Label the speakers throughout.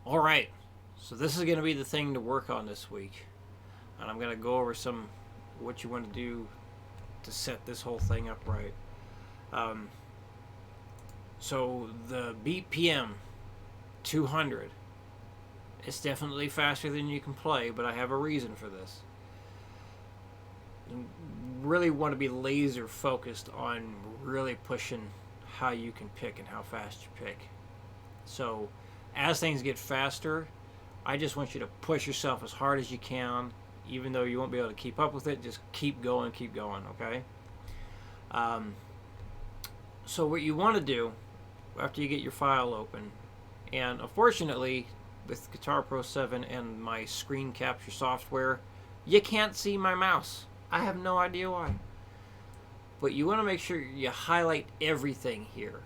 Speaker 1: All right, so this is going to be the thing to work on this week, and I'm going to go over some what you want to do to set this whole thing up right. Um, so the BPM 200, it's definitely faster than you can play, but I have a reason for this. You really want to be laser focused on really pushing how you can pick and how fast you pick. So as things get faster, I just want you to push yourself as hard as you can, even though you won't be able to keep up with it. Just keep going, okay? Um, so what you want to do after you get your file open, and unfortunately, with Guitar Pro 7 and my screen capture software, you can't see my mouse. I have no idea why. But you want to make sure you highlight everything here.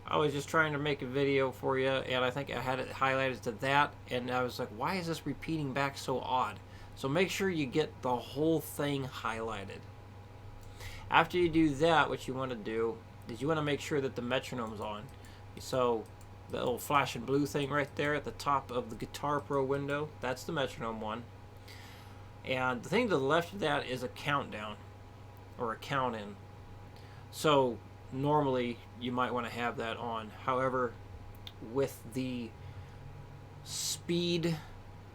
Speaker 1: I was just trying to make a video for you, and I think I had it highlighted to that, and I was like, why is this repeating back so odd? So make sure you get the whole thing highlighted. After you do that, what you want to do is you want to make sure that the metronome's on. So the little flashing blue thing right there at the top of the Guitar Pro window, that's the metronome one. And the thing to the left of that is a countdown, or a count in. So normally you might want to have that on. However, with the speed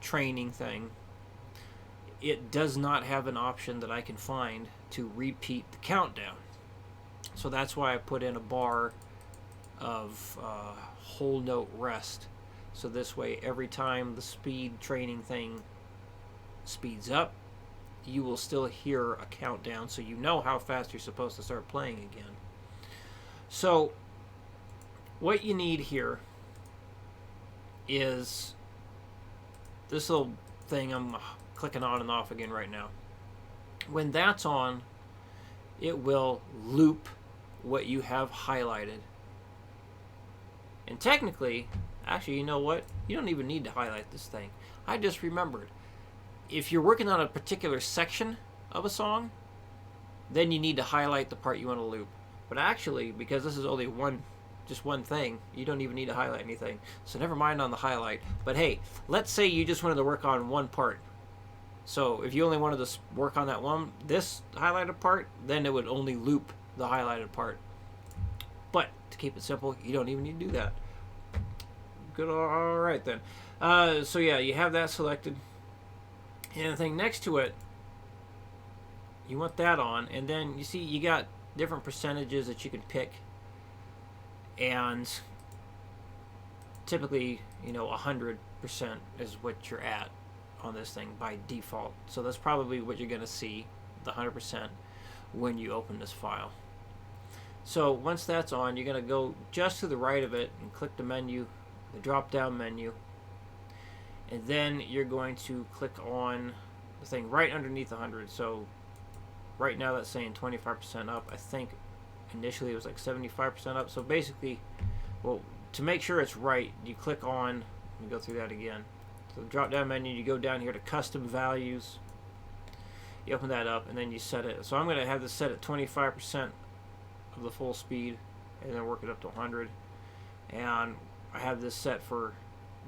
Speaker 1: training thing, it does not have an option that I can find to repeat the countdown. So that's why I put in a bar of whole note rest. So this way, every time the speed training thing speeds up, you will still hear a countdown, so you know how fast you're supposed to start playing again. So what you need here is this little thing I'm clicking on and off again right now. When that's on, it will loop what you have highlighted. And technically, actually, you know what? You don't even need to highlight this thing. I just remembered. If you're working on a particular section of a song, then you need to highlight the part you want to loop. But actually, because this is only just one thing, you don't even need to highlight anything. So never mind on the highlight. But hey, let's say you just wanted to work on one part. So if you only wanted to work on this highlighted part, then it would only loop the highlighted part. But to keep it simple, you don't even need to do that. Good. All right then. So yeah, you have that selected. And the thing next to it, you want that on, and then you see you got different percentages that you can pick, and typically 100% is what you're at on this thing by default. So that's probably what you're going to see, the 100%, when you open this file. So once that's on, you're going to go just to the right of it and click the menu, the drop down menu, and then you're going to click on the thing right underneath 100. So right now that's saying 25% up. I think initially it was like 75% up. So basically, well, to make sure it's right, you click on, let me go through that again. So the drop down menu, you go down here to custom values, you open that up, and then you set it. So I'm going to have this set at 25% of the full speed, and then work it up to 100. And I have this set for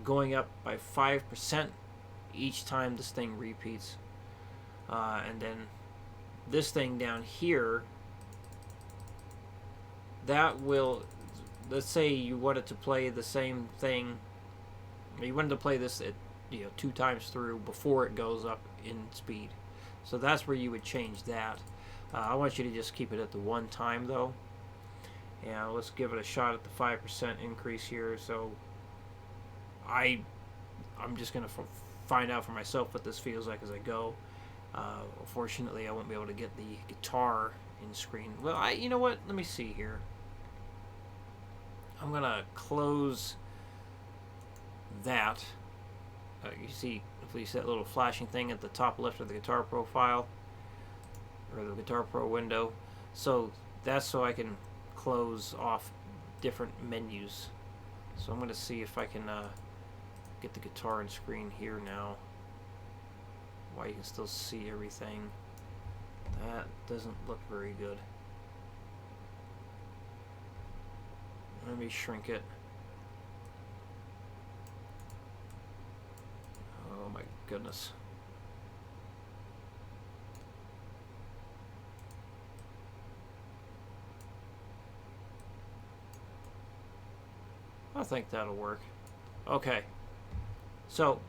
Speaker 1: going up by 5% each time this thing repeats. And then this thing down here, that will, let's say you wanted to play the same thing, you wanted to play this at 2 times through before it goes up in speed. So that's where you would change that. I want you to just keep it at the 1 time though. And let's give it a shot at the 5% increase here. So I'm just going to find out for myself what this feels like as I go. Unfortunately, I won't be able to get the guitar in screen. Well, you know what? Let me see here. I'm going to close that. You see, if we see that little flashing thing at the top left of the Guitar Profile, or the Guitar Pro window. So that's so I can close off different menus. So I'm going to see if I can get the guitar in screen here now, while you can still see everything. That doesn't look very good. Let me shrink it. goodness. I think that'll work. Okay. So,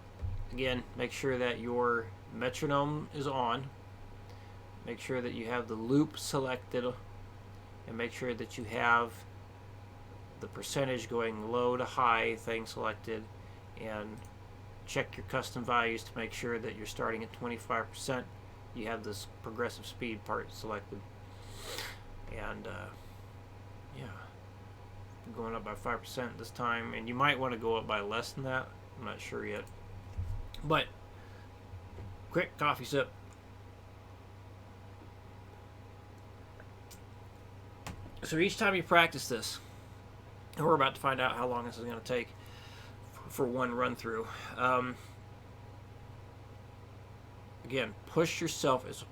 Speaker 1: again, make sure that your metronome is on. Make sure that you have the loop selected, and make sure that you have the percentage going low to high thing selected, and check your custom values to make sure that you're starting at 25%. You have this progressive speed part selected, and yeah, I'm going up by 5% this time, and you might want to go up by less than that. I'm not sure yet, but quick coffee sip. So each time you practice this, and we're about to find out how long this is going to take for one run through. Again, push yourself as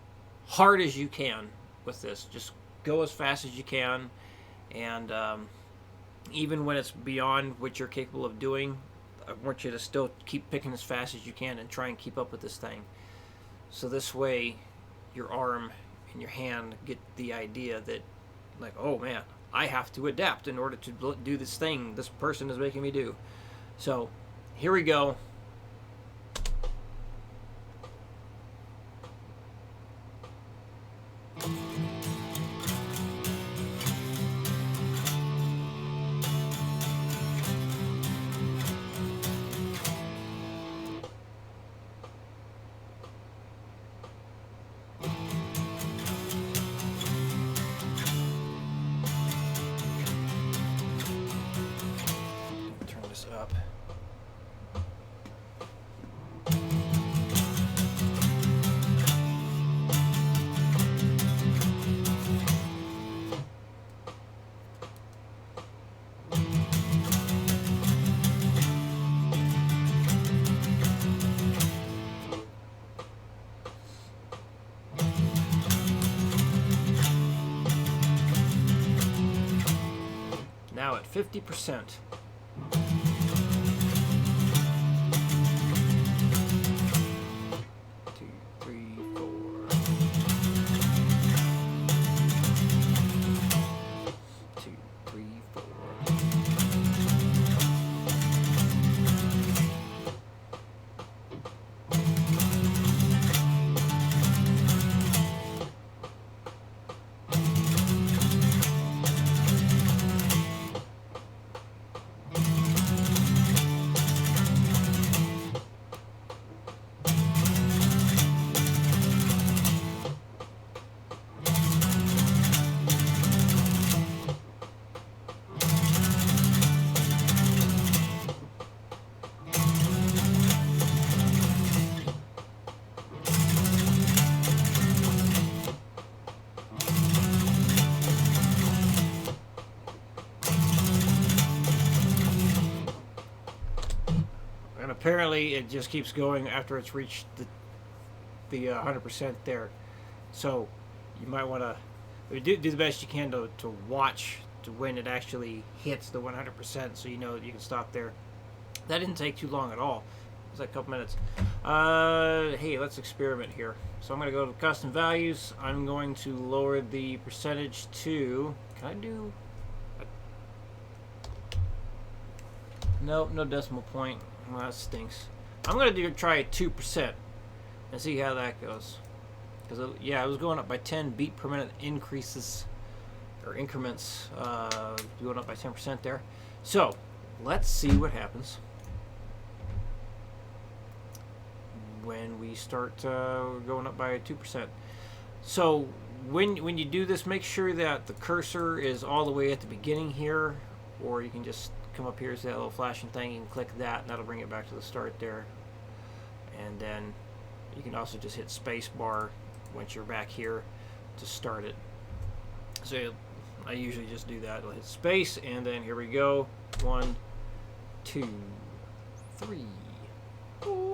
Speaker 1: hard as you can with this. Just go as fast as you can, and even when it's beyond what you're capable of doing, I want you to still keep picking as fast as you can and try and keep up with this thing. So this way, your arm and your hand get the idea that, like, oh man, I have to adapt in order to do this thing this person is making me do. So here we go. Turn this up. Now at 50%. Apparently it just keeps going after it's reached the 100% there. So you might want to do the best you can to watch to when it actually hits the 100%, so you know that you can stop there. That didn't take too long at all. It was like a couple minutes. Hey, let's experiment here. So I'm going to go to custom values. I'm going to lower the percentage to, can I do nope, no decimal point. Well, that stinks. I'm going to try 2% and see how that goes. Because, yeah, it was going up by 10 beat per minute increases, or increments, going up by 10% there. So, let's see what happens when we start going up by 2%. So, when you do this, make sure that the cursor is all the way at the beginning here, or you can just come up here, see that little flashing thing, you can click that and that'll bring it back to the start there. And then you can also just hit space bar once you're back here to start it. So I usually just do that. I'll hit space, and then here we go. 1, 2, 3, 4.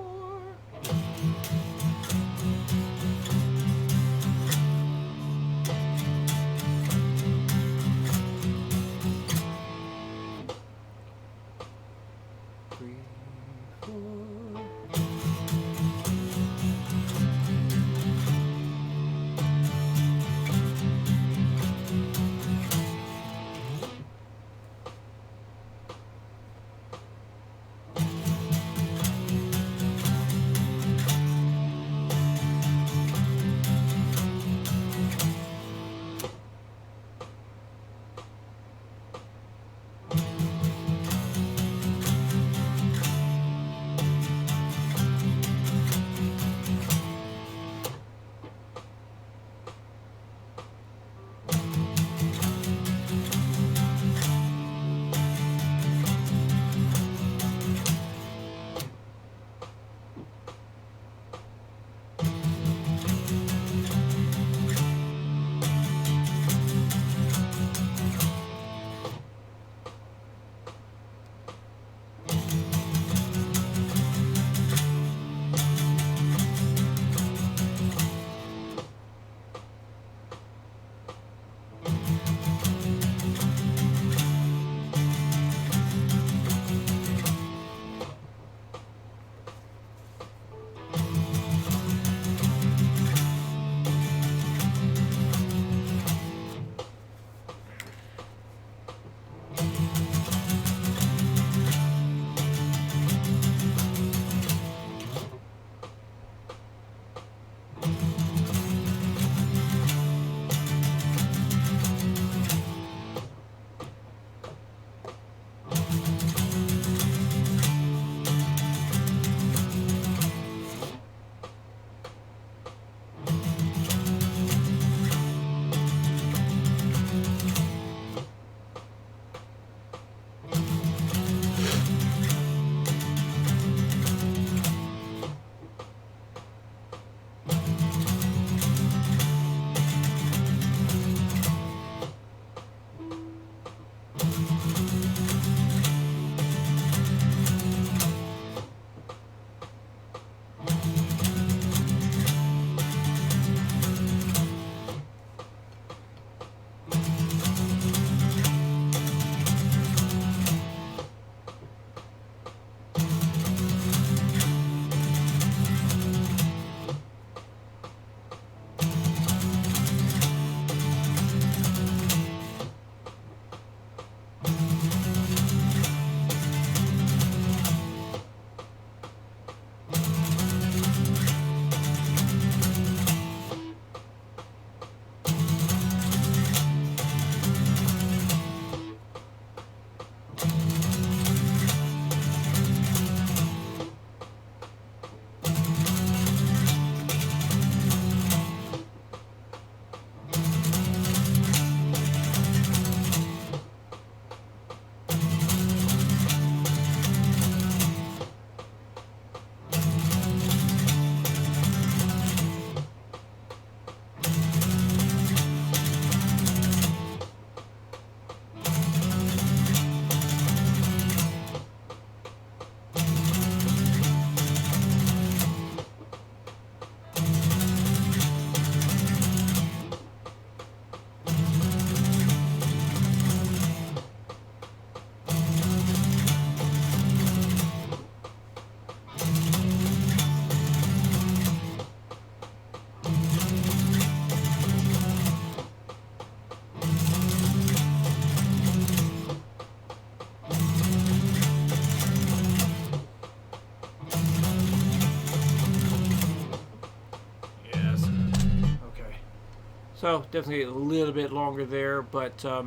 Speaker 1: So definitely a little bit longer there, but so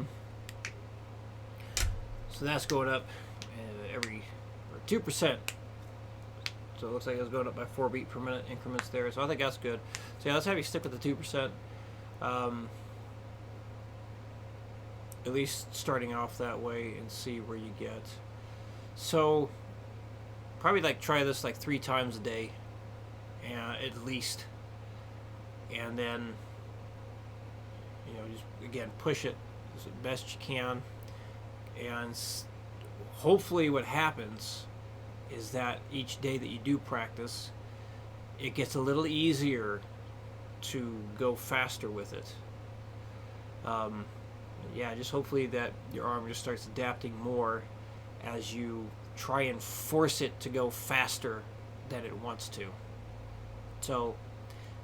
Speaker 1: that's going up every 2%. So it looks like it was going up by 4 beat per minute increments there. So I think that's good. So yeah, let's have you stick with the 2%. At least starting off that way and see where you get. So probably like try this like 3 times a day, at least, and then just again push it as best you can, and hopefully what happens is that each day that you do practice, it gets a little easier to go faster with it. Just hopefully that your arm just starts adapting more as you try and force it to go faster than it wants to. So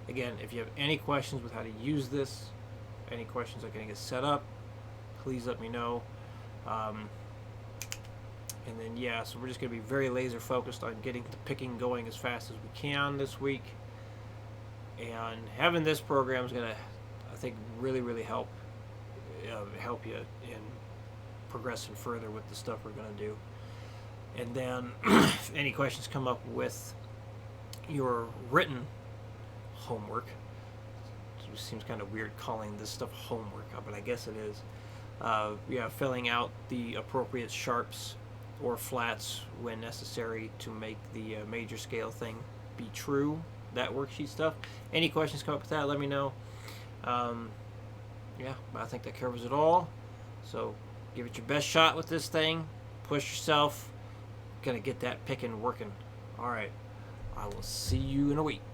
Speaker 1: again, if you have any questions with how to use this, any questions on getting it set up, please let me know. And then so we're just going to be very laser focused on getting the picking going as fast as we can this week. And having this program is going to, I think, really help you in progressing further with the stuff we're going to do. And then if any questions come up with your written homework, it seems kind of weird calling this stuff homework, but I guess it is. Filling out the appropriate sharps or flats when necessary to make the major scale thing be true, that worksheet stuff. Any questions come up with that, let me know. I think that covers it all. So give it your best shot with this thing. Push yourself. Gonna get that picking working. All right. I will see you in a week.